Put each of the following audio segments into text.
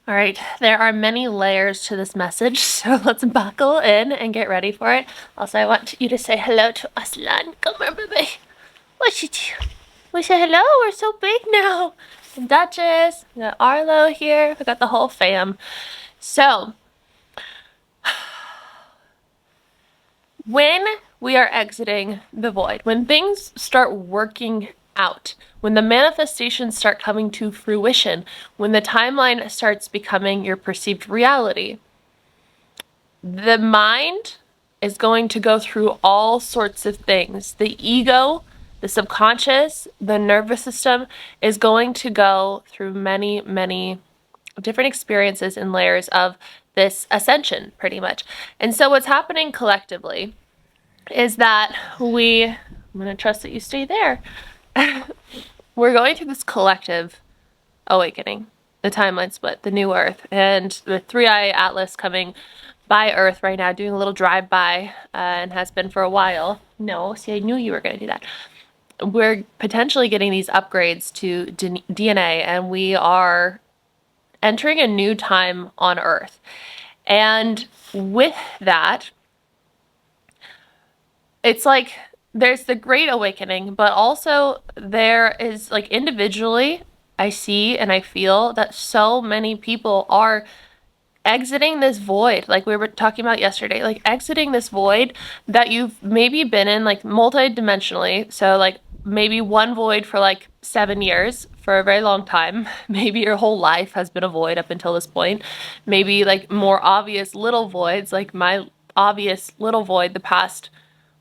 All right, there are many layers to this message, so let's buckle in and get ready for it. Also, I want you to say hello to Aslan. Come here, baby. What's it? We say hello. We're so big now. And Duchess, we got Arlo here. We got the whole fam. So, when we are exiting the void, when things start working out, when the manifestations start coming to fruition, when the timeline starts becoming your perceived reality, the mind is going to go through all sorts of things. The ego, the subconscious, the nervous system is going to go through many, many different experiences and layers of this ascension, pretty much. And so what's happening collectively is that I'm going to trust that you stay there. We're going through this collective awakening, the timeline split, the new Earth, and the three-eye atlas coming by Earth right now, doing a little drive-by, and has been for a while. No, see, I knew you were going to do that. We're potentially getting these upgrades to DNA, and we are entering a new time on Earth. And with that, it's like there's the Great Awakening, but also there is, like, individually, I see and I feel that so many people are exiting this void, like we were talking about yesterday, like exiting this void that you've maybe been in, like multi-dimensionally. So like maybe one void for like 7 years, for a very long time. Maybe your whole life has been a void up until this point. Maybe like more obvious little voids, like my obvious little void the past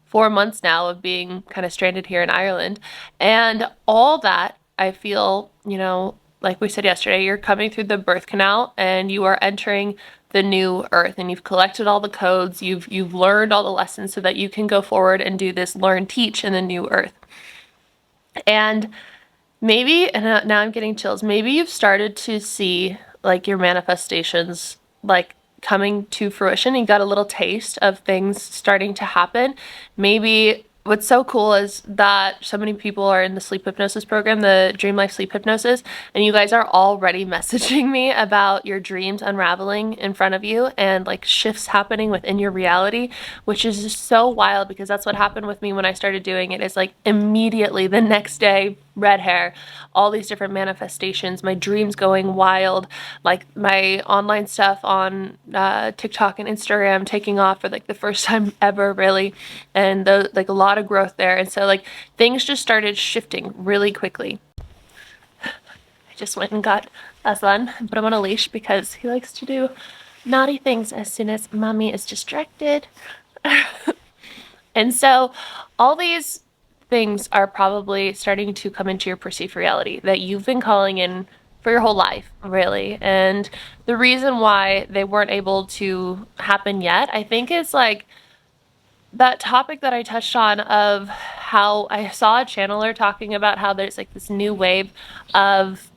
4 months now of being kind of stranded here in Ireland. And all that, I feel, like we said yesterday, you're coming through the birth canal and you are entering the new Earth, and you've collected all the codes, you've learned all the lessons so that you can go forward and do this learn teach in the new Earth. And maybe, and now I'm getting chills, maybe you've started to see like your manifestations like coming to fruition. You got a little taste of things starting to happen. Maybe what's so cool is that so many people are in the sleep hypnosis program, the Dream Life Sleep Hypnosis, and you guys are already messaging me about your dreams unraveling in front of you and like shifts happening within your reality, which is just so wild, because that's what happened with me when I started doing it. Is like immediately the next day, red hair, all these different manifestations, my dreams going wild, like my online stuff on TikTok and Instagram taking off for like the first time ever, really, and like a lot of growth there. And so like things just started shifting really quickly. I just went and got Aslan and put him on a leash because he likes to do naughty things as soon as mommy is distracted. And so all these things are probably starting to come into your perceived reality that you've been calling in for your whole life, really. And the reason why they weren't able to happen yet, I think, is like that topic that I touched on of how I saw a channeler talking about how there's like this new wave of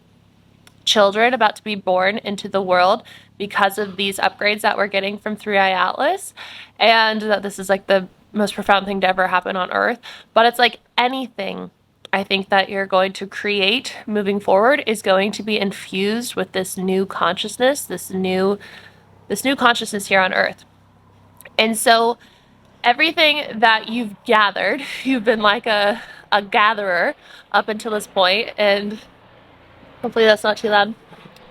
children about to be born into the world because of these upgrades that we're getting from Three Eye Atlas, and that this is like the most profound thing to ever happen on Earth. But it's like anything I think that you're going to create moving forward is going to be infused with this new consciousness, this new consciousness here on Earth. And so everything that you've gathered, you've been like a gatherer up until this point, and hopefully that's not too loud.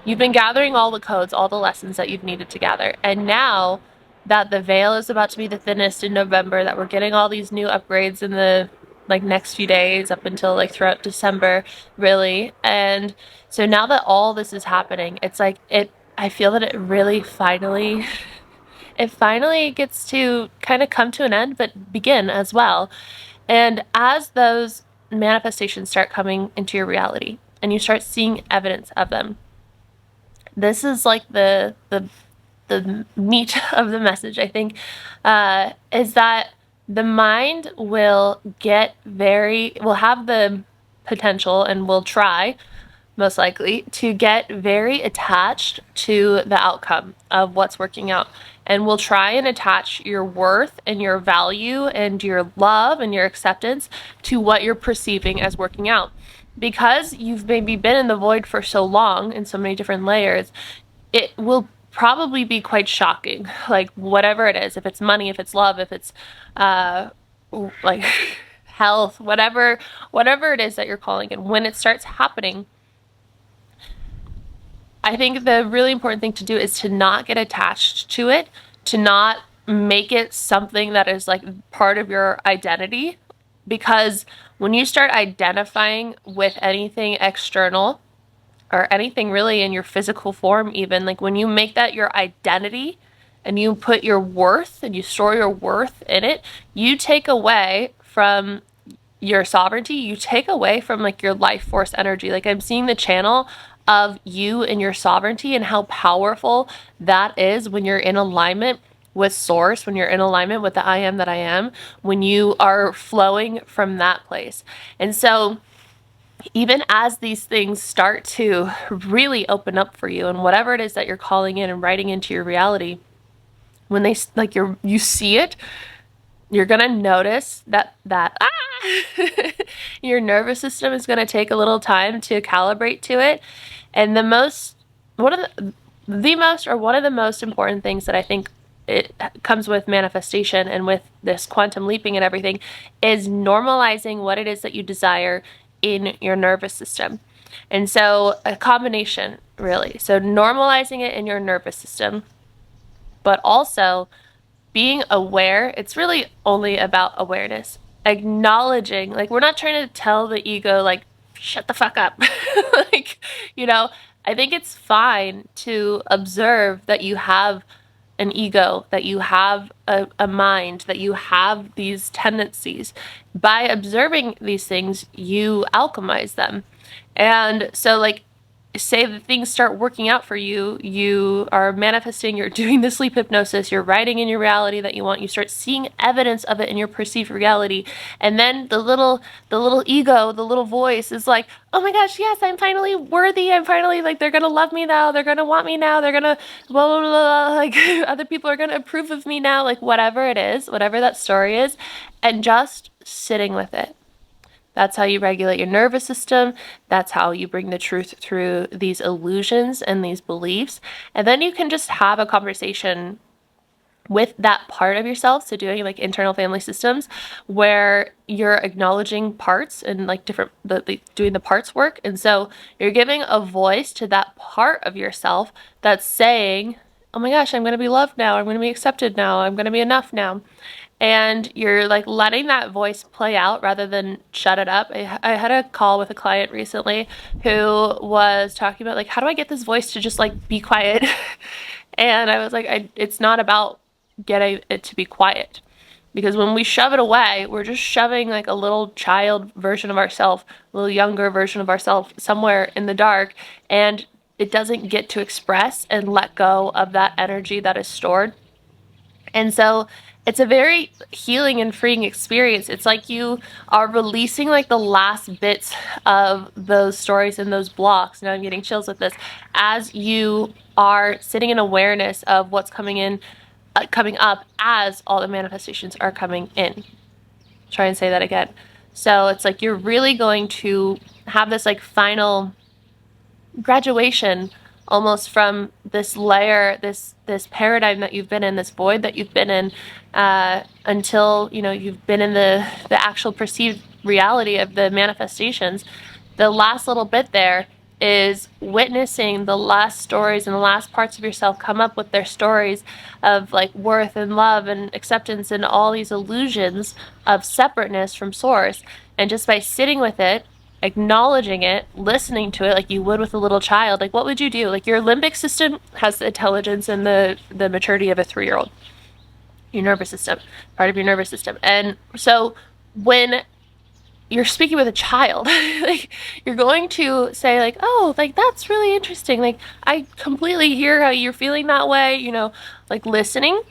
You've been gathering all the codes, all the lessons that you've needed to gather. And now that the veil is about to be the thinnest in November, that we're getting all these new upgrades in the like next few days up until like throughout December, really. And so now that all this is happening, it's like I feel that it really finally gets to kind of come to an end, but begin as well. And as those manifestations start coming into your reality and you start seeing evidence of them, this is like the meat of the message, I think, is that the mind will have the potential, and will try, most likely, to get very attached to the outcome of what's working out, and will try and attach your worth and your value and your love and your acceptance to what you're perceiving as working out. Because you've maybe been in the void for so long in so many different layers, it will probably be quite shocking. Like whatever it is, if it's money, if it's love, if it's like health, whatever it is that you're calling in, when it starts happening, I think the really important thing to do is to not get attached to it, to not make it something that is like part of your identity. Because when you start identifying with anything external, or anything really in your physical form, even like when you make that your identity and you put your worth and you store your worth in it, you take away from your sovereignty, you take away from like your life force energy. Like I'm seeing the channel of you and your sovereignty and how powerful that is when you're in alignment with source, when you're in alignment with the I am that I am, when you are flowing from that place. And so even as these things start to really open up for you and whatever it is that you're calling in and writing into your reality, when they like you see it, you're gonna notice that your nervous system is gonna take a little time to calibrate to it. And one of one of the most important things that I think it comes with manifestation and with this quantum leaping and everything is normalizing what it is that you desire in your nervous system. And so a combination, really. So normalizing it in your nervous system, but also being aware. It's really only about awareness. Acknowledging, like, we're not trying to tell the ego, like, shut the fuck up. Like, I think it's fine to observe that you have an ego, that you have a mind, that you have these tendencies. By observing these things, you alchemize them. And so, like, say that things start working out for you, you are manifesting, you're doing the sleep hypnosis, you're writing in your reality that you want, you start seeing evidence of it in your perceived reality, and then the little ego, the little voice is like, oh my gosh, yes, I'm finally worthy, I'm finally, like, they're gonna love me now, they're gonna want me now, they're gonna blah blah blah, like other people are gonna approve of me now, like whatever it is, whatever that story is, and just sitting with it. That's how you regulate your nervous system. That's how you bring the truth through these illusions and these beliefs. And then you can just have a conversation with that part of yourself. So doing like internal family systems where you're acknowledging parts and like doing the parts work. And so you're giving a voice to that part of yourself that's saying, oh my gosh, I'm going to be loved now. I'm going to be accepted now. I'm going to be enough now. And you're like letting that voice play out rather than shut it up. I had a call with a client recently who was talking about like, how do I get this voice to just like be quiet? And I was like, it's not about getting it to be quiet. Because when we shove it away, we're just shoving like a little child version of ourselves, a little younger version of ourselves somewhere in the dark, and it doesn't get to express and let go of that energy that is stored. And so it's a very healing and freeing experience. It's like you are releasing like the last bits of those stories and those blocks. Now I'm getting chills with this. As you are sitting in awareness of what's coming up as all the manifestations are coming in. Try and say that again. So it's like you're really going to have this like final graduation almost from this layer, this paradigm that you've been in, this void that you've been in, until you've been in the actual perceived reality of the manifestations. The last little bit there is witnessing the last stories and the last parts of yourself come up with their stories of like worth and love and acceptance and all these illusions of separateness from source. And just by sitting with it, acknowledging it, listening to it like you would with a little child, like what would you do? Like your limbic system has the intelligence and the maturity of a 3-year-old. Your nervous system, part of your nervous system. And so when you're speaking with a child, like you're going to say like, oh, like that's really interesting. Like I completely hear how you're feeling that way, like listening.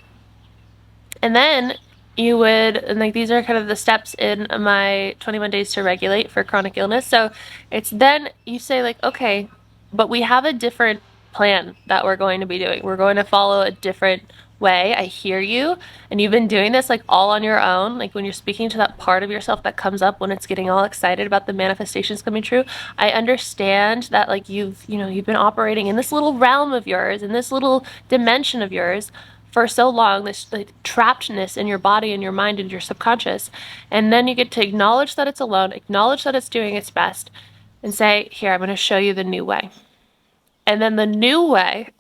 And then you would, and like these are kind of the steps in my 21 days to regulate for chronic illness. So it's then you say like, okay, but we have a different plan that we're going to be doing. We're going to follow a different way. I hear you. And you've been doing this like all on your own. Like when you're speaking to that part of yourself that comes up when it's getting all excited about the manifestations coming true. I understand that like you've been operating in this little realm of yours, in this little dimension of yours for so long, this like, trappedness in your body and your mind and your subconscious. And then you get to acknowledge that it's alone, acknowledge that it's doing its best, and say, here, I'm going to show you the new way. And then the new way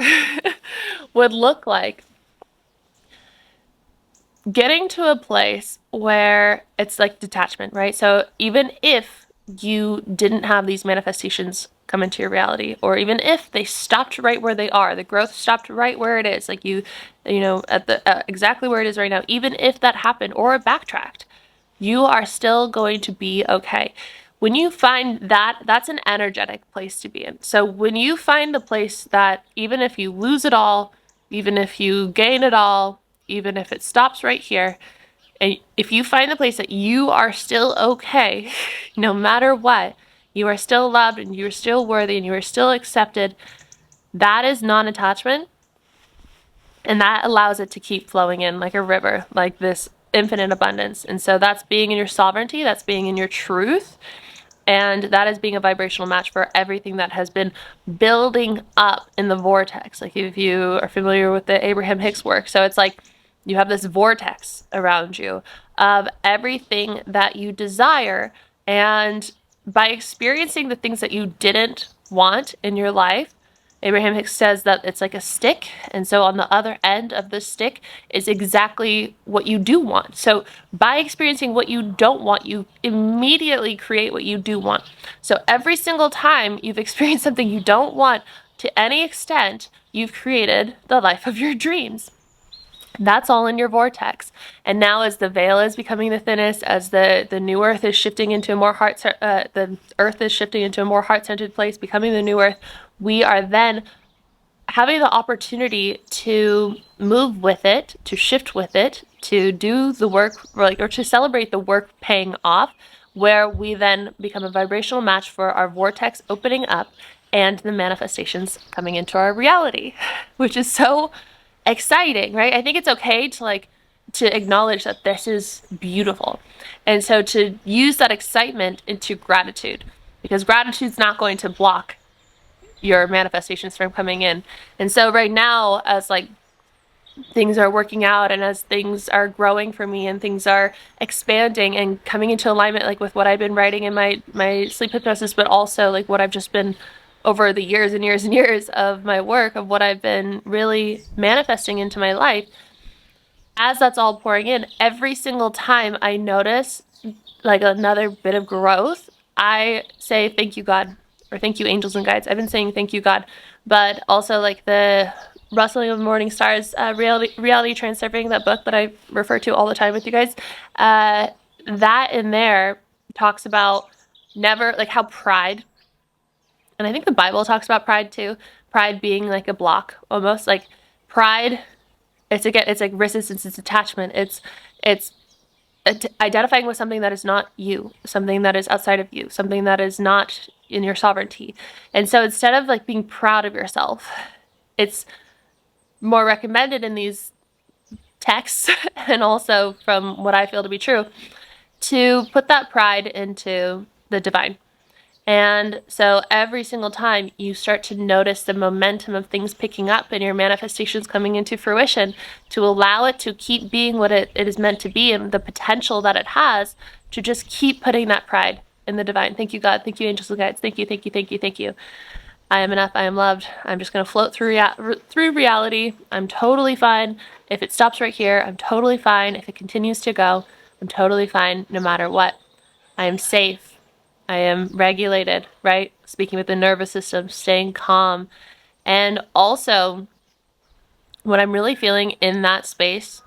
would look like getting to a place where it's like detachment, right? So even if you didn't have these manifestations come into your reality, or even if they stopped right where they are, the growth stopped right where it is, like at the exactly where it is right now, even if that happened or backtracked, you are still going to be okay. When you find that, that's an energetic place to be in. So when you find the place that even if you lose it all, even if you gain it all, even if it stops right here, and if you find the place that you are still okay, no matter what, you are still loved and you are still worthy and you are still accepted, that is non-attachment. And that allows it to keep flowing in like a river, like this infinite abundance. And so that's being in your sovereignty, that's being in your truth. And that is being a vibrational match for everything that has been building up in the vortex. Like if you are familiar with the Abraham Hicks work. So it's like you have this vortex around you of everything that you desire. And by experiencing the things that you didn't want in your life, Abraham Hicks says that it's like a stick, and so on the other end of the stick is exactly what you do want. So by experiencing what you don't want, you immediately create what you do want. So every single time you've experienced something you don't want to any extent, you've created the life of your dreams. That's all in your vortex. And now as the veil is becoming the thinnest, as the new earth is shifting into a more the earth is shifting into a more heart-centered place, becoming the new earth, we are then having the opportunity to move with it, to shift with it, to do the work, or to celebrate the work paying off, where we then become a vibrational match for our vortex opening up and the manifestations coming into our reality, which is so exciting, right? I think it's okay to acknowledge that this is beautiful. And so to use that excitement into gratitude, because gratitude's not going to block your manifestations from coming in. And so right now, as like things are working out and as things are growing for me and things are expanding and coming into alignment like with what I've been writing in my sleep hypnosis, but also like what I've just been over the years and years and years of my work, of what I've been really manifesting into my life, as that's all pouring in, every single time I notice like another bit of growth, I say thank you, God, or thank you, angels and guides. I've been saying thank you, God, but also like the Rustling of Morning Stars, reality transurfing, that book that I refer to all the time with you guys. That in there talks about never like how pride, and I think the Bible talks about pride too. Pride being like a block, almost like pride. It's like resistance. It's attachment. It's identifying with something that is not you, something that is outside of you, something that is not in your sovereignty. And so instead of like being proud of yourself, it's more recommended in these texts and also from what I feel to be true to put that pride into the divine. And so every single time you start to notice the momentum of things picking up and your manifestations coming into fruition, to allow it to keep being what it is meant to be and the potential that it has, to just keep putting that pride in the divine. Thank you, God. Thank you, angels and guides. Thank you, thank you, thank you, thank you. I am enough. I am loved. I'm just going to float through reality. I'm totally fine. If it stops right here, I'm totally fine. If it continues to go, I'm totally fine no matter what. I am safe. I am regulated, right? Speaking with the nervous system, staying calm. And also, what I'm really feeling in that space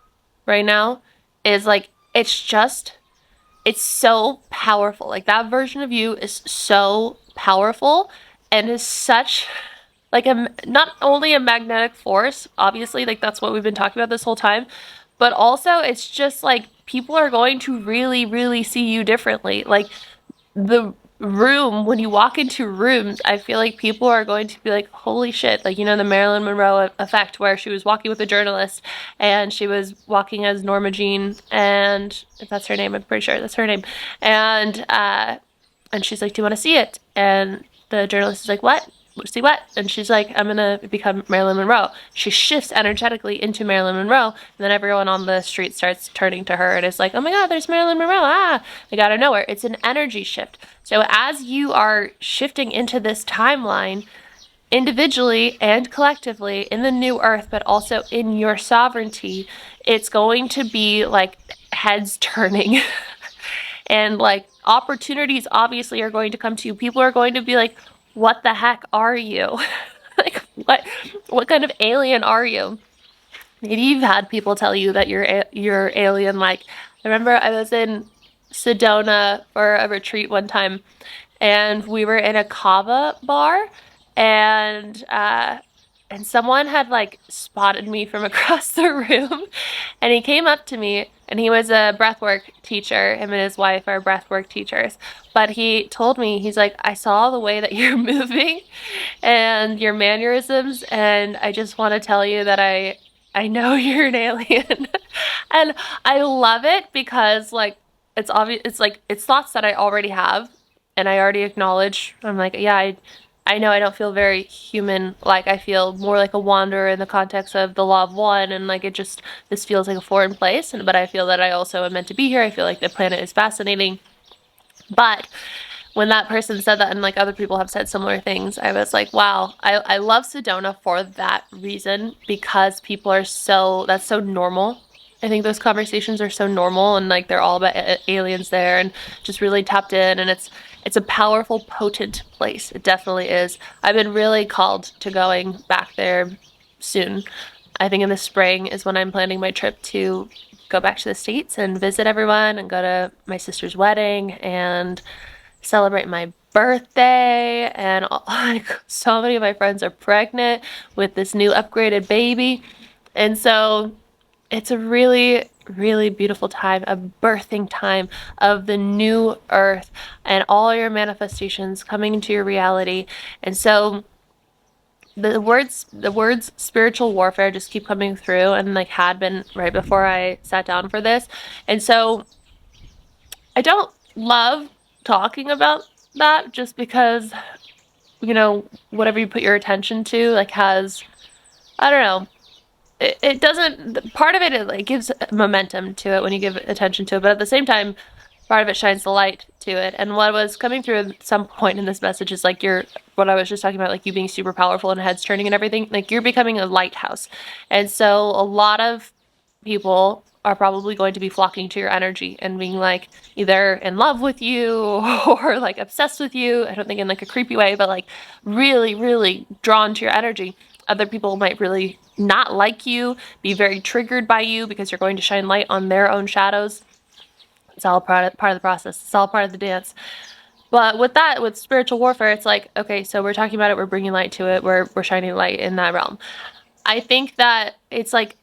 right now is like, it's so powerful. Like that version of you is so powerful and is such like not only a magnetic force, obviously, like that's what we've been talking about this whole time, but also it's just like people are going to really, really see you differently. Like the room, when you walk into rooms, I feel like people are going to be like, holy shit, like, you know, the Marilyn Monroe effect, where she was walking with a journalist and she was walking as Norma Jean, and if that's her name, I'm pretty sure that's her name, and she's like, do you want to see it? And the journalist is like, what? See what? And she's like, I'm gonna become Marilyn Monroe. She shifts energetically into Marilyn Monroe, and then everyone on the street starts turning to her and is like, oh my god, there's Marilyn Monroe. Ah, like out of nowhere. It's an energy shift. So as you are shifting into this timeline, individually and collectively in the new earth, but also in your sovereignty, it's going to be like heads turning. And like opportunities obviously are going to come to you. People are going to be like, what the heck are you? Like, what kind of alien are you? Maybe you've had people tell you that you're alien. Like, I remember I was in Sedona for a retreat one time, and we were in a kava bar, and and someone had like spotted me from across the room, and he came up to me, and he was a breathwork teacher. Him and his wife are breathwork teachers. But he told me, he's like, I saw the way that you're moving and your mannerisms, and I just want to tell you that I know you're an alien. And I love it because like it's obvious, it's like it's thoughts that I already have and I already acknowledge. I'm like, yeah, I know I don't feel very human. Like I feel more like a wanderer in the context of the law of one, and like it just, this feels like a foreign place. But I feel that I also am meant to be here. I feel like the planet is fascinating. But when that person said that, and like other people have said similar things, I was like, wow, I love Sedona for that reason, because people are so, that's so normal. I think those conversations are so normal, and like they're all about aliens there, and just really tapped in, and it's a powerful, potent place. It definitely is. I've been really called to going back there soon. I think in the spring is when I'm planning my trip to go back to the States and visit everyone and go to my sister's wedding and celebrate my birthday. And like, so many of my friends are pregnant with this new upgraded baby. And so it's a really, really beautiful time, a birthing time of the new earth and all your manifestations coming into your reality. And so the words spiritual warfare just keep coming through, and like had been right before I sat down for this. And so I don't love talking about that, just because, you know, whatever you put your attention to like has, I don't know, it doesn't, part of it, it gives momentum to it when you give attention to it, but at the same time, part of it shines the light to it. And what was coming through at some point in this message is like what I was just talking about, like you being super powerful and heads turning and everything, like you're becoming a lighthouse. And so a lot of people are probably going to be flocking to your energy and being like either in love with you or like obsessed with you. I don't think in like a creepy way, but like really, really drawn to your energy. Other people might really not like you, be very triggered by you because you're going to shine light on their own shadows. It's all part of the process. It's all part of the dance. But with that, with spiritual warfare, it's like, okay, so we're talking about it, we're bringing light to it, we're shining light in that realm. I think that it's like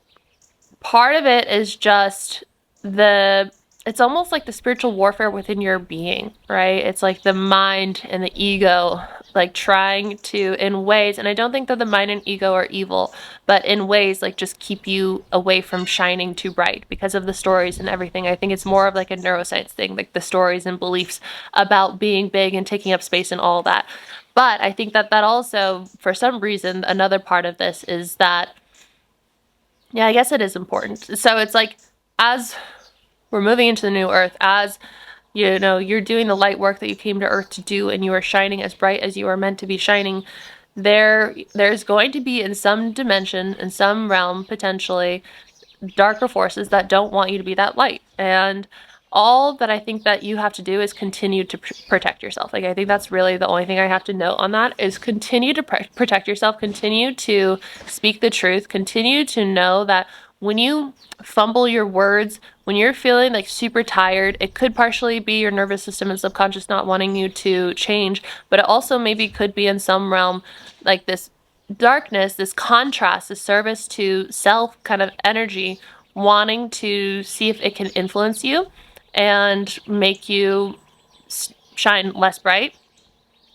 part of it is just it's almost like the spiritual warfare within your being, right? It's like the mind and the ego, like trying to, in ways, and I don't think that the mind and ego are evil, but in ways like just keep you away from shining too bright because of the stories and everything. I think it's more of like a neuroscience thing, like the stories and beliefs about being big and taking up space and all that. But I think that also, for some reason, another part of this is that, yeah, I guess it is important. So it's like, as we're moving into the new earth, as you know, you're doing the light work that you came to earth to do, and you are shining as bright as you are meant to be shining, there's going to be, in some dimension, in some realm, potentially, darker forces that don't want you to be that light. And all that I think that you have to do is continue to protect yourself. Like, I think that's really the only thing I have to note on that, is continue to protect yourself, continue to speak the truth, continue to know that when you fumble your words, when you're feeling like super tired, it could partially be your nervous system and subconscious not wanting you to change, but it also maybe could be in some realm like this darkness, this contrast, this service to self kind of energy, wanting to see if it can influence you and make you shine less bright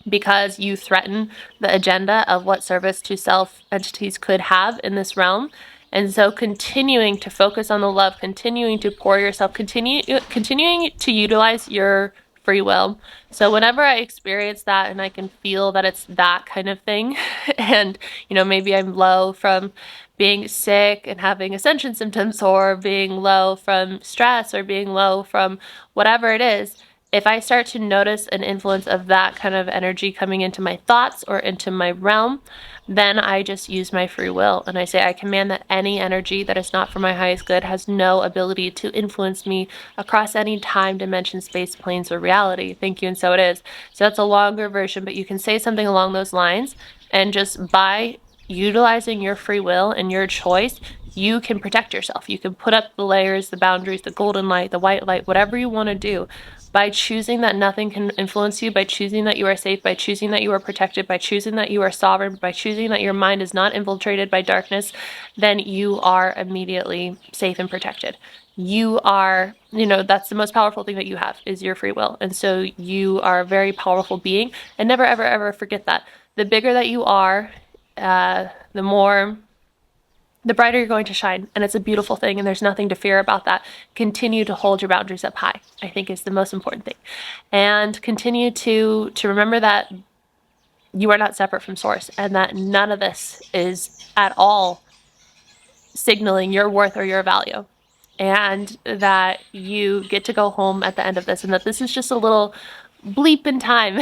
because you threaten the agenda of what service to self entities could have in this realm. And so continuing to focus on the love, continuing to pour yourself, continuing to utilize your free will. So whenever I experience that and I can feel that it's that kind of thing, and maybe I'm low from being sick and having ascension symptoms, or being low from stress, or being low from whatever it is, if I start to notice an influence of that kind of energy coming into my thoughts or into my realm, then I just use my free will and I say, I command that any energy that is not for my highest good has no ability to influence me across any time, dimension, space, planes, or reality. Thank you, and so it is. So that's a longer version, but you can say something along those lines, and just by utilizing your free will and your choice, you can protect yourself. You can put up the layers, the boundaries, the golden light, the white light, whatever you want to do. By choosing that nothing can influence you, by choosing that you are safe, by choosing that you are protected, by choosing that you are sovereign, by choosing that your mind is not infiltrated by darkness, then you are immediately safe and protected. You are, that's the most powerful thing that you have, is your free will. And so you are a very powerful being, and never, ever, ever forget that. The bigger that you are, the brighter you're going to shine, and it's a beautiful thing, and there's nothing to fear about that. Continue to hold your boundaries up high, I think, is the most important thing. And continue to remember that you are not separate from source, and that none of this is at all signaling your worth or your value, and that you get to go home at the end of this, and that this is just a little bleep in time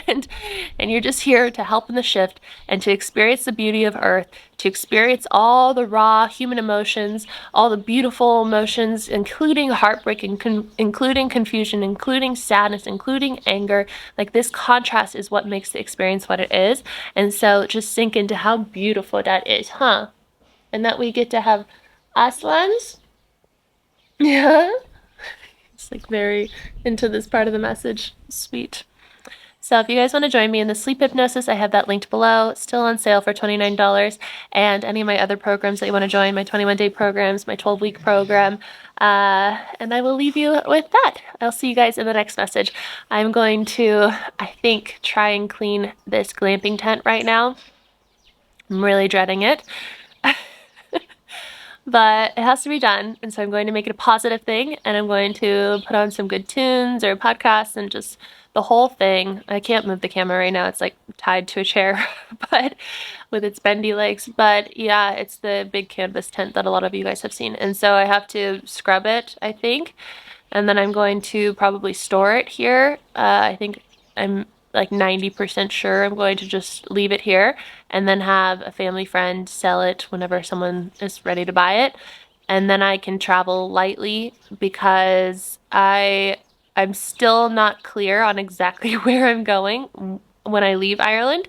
and you're just here to help in the shift and to experience the beauty of earth, to experience all the raw human emotions, all the beautiful emotions, including heartbreak, including confusion, including sadness, including anger. Like, this contrast is what makes the experience what it is. And so just sink into how beautiful that is, huh? And that we get to have Aslans. Yeah. It's like very into this part of the message. Sweet. So if you guys want to join me in the sleep hypnosis, I have that linked below. It's still on sale for $29. And any of my other programs that you want to join, my 21-day programs, my 12-week program. And I will leave you with that. I'll see you guys in the next message. I'm going to, I think, try and clean this glamping tent right now. I'm really dreading it. But it has to be done, and so I'm going to make it a positive thing, and I'm going to put on some good tunes or podcasts and just the whole thing. I can't move the camera right now. It's like tied to a chair, but with its bendy legs. But yeah, it's the big canvas tent that a lot of you guys have seen. And so I have to scrub it, I think, and then I'm going to probably store it here. I think I'm like 90% sure I'm going to just leave it here and then have a family friend sell it whenever someone is ready to buy it. And then I can travel lightly, because I'm still not clear on exactly where I'm going when I leave Ireland.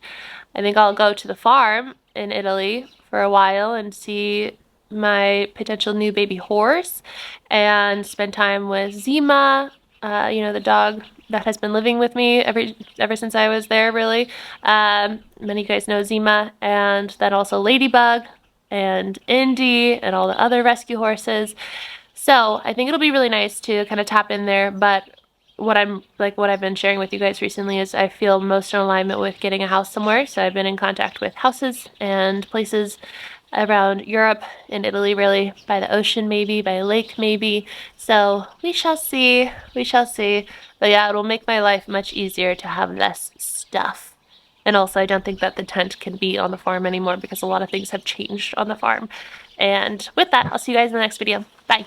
I think I'll go to the farm in Italy for a while and see my potential new baby horse and spend time with Zima, the dog that has been living with me ever since I was there, really. Many of you guys know Zima, and then also Ladybug and Indy and all the other rescue horses. So I think it'll be really nice to kind of tap in there. But what I've been sharing with you guys recently is I feel most in alignment with getting a house somewhere. So I've been in contact with houses and places around Europe and Italy, really, by the ocean maybe, by a lake maybe. So we shall see. We shall see. But yeah, it'll make my life much easier to have less stuff. And also, I don't think that the tent can be on the farm anymore, because a lot of things have changed on the farm. And with that, I'll see you guys in the next video. Bye.